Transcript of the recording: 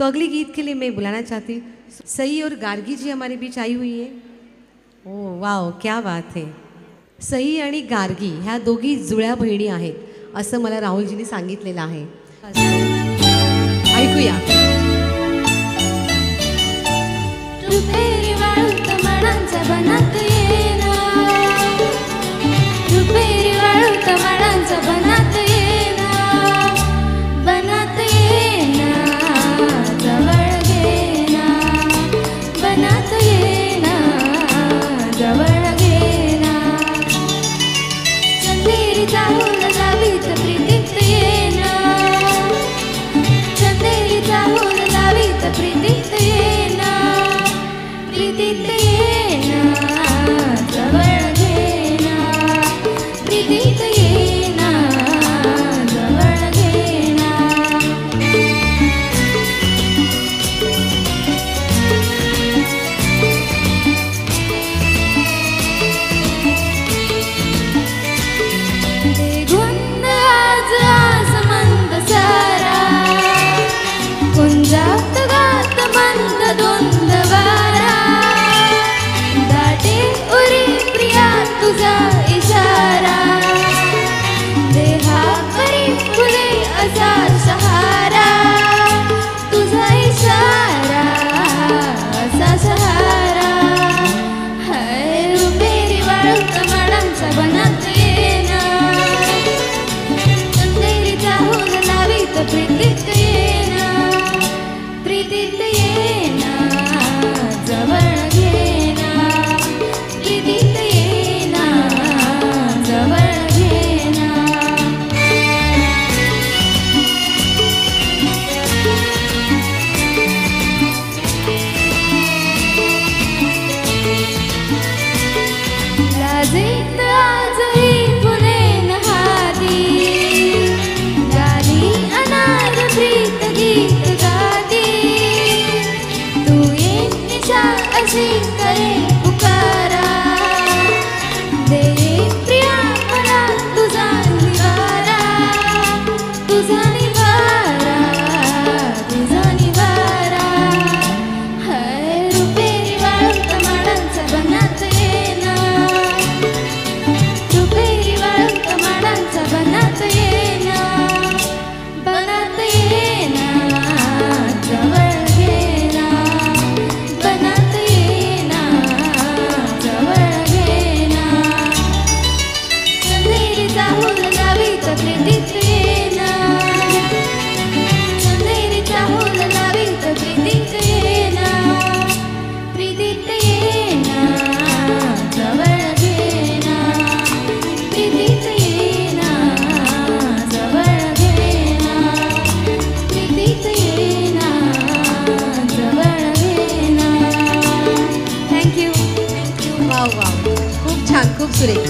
तो अगली गीत के लिए मैं बुलाना चाहती हूँ सई और गार्गी जी हमारे बीच आई हुई है। ओ वाव, क्या बात है। सई आणि गार्गी ह्या दोघी जुळ्या बहिणी आहेत असं मला राहुलजींनी सांगितलेलं आहे। ऐकूया। रुपेरी वाळूत मनांचा बनात येना, रुपेरी वाळूत मनांचा बनात येना, बनात येना, जवळ घेना, बनात येना, जवळ घेना, चंदेरीचा हुल लावीत प्रीतीत येना, चंदेरीचा हुल लावीत प्रीतीत येना, प्रीतीत येना, जवळ घेना, प्रीतीत येना, जवळ घेना, ते गुंद आज आसमंद सारा, कुंजात गात मंद धुंद वारा, दाटे उरी प्रिया तुझा इशारा, देहा करी फुले असा सहारा, तुझा इशारा असा सहारा, हाय रुपेरी वाळूत मनांचा बनात येना, चंदेरीचा हुल लावीत प्रीतीत येना, प्रीतीत येना, जवळ घेना, प्रीतीत येना, जवळ घेना, लाजेत आजही फुले नहाती, गाली अनार प्रीत गीत गाती, तू ये निशा अशी करे पुकारा, दे प्रिया मला तुझा निवारा, तुझा निवारा, तुझा निवारा, हाय रुपेरी वाळूत मनांचा बनात येना, रुपेरी वाळूत मनांचा बनात येना, बनात येना, जवळ घेना, बनात येना, जवळ घेना, चंदेरीचा हुल लावीत प्रीतीत येना, चंदेरीचा हुल लावीत प्रीतीत येना, प्रीतीत येना, जवळ घेना, प्रीतीत येना, जवळ घेना, प्रीतीत येना, जवळ घेना. थँक्यू. वाव वाव, खूप छान, खूप सुरेख।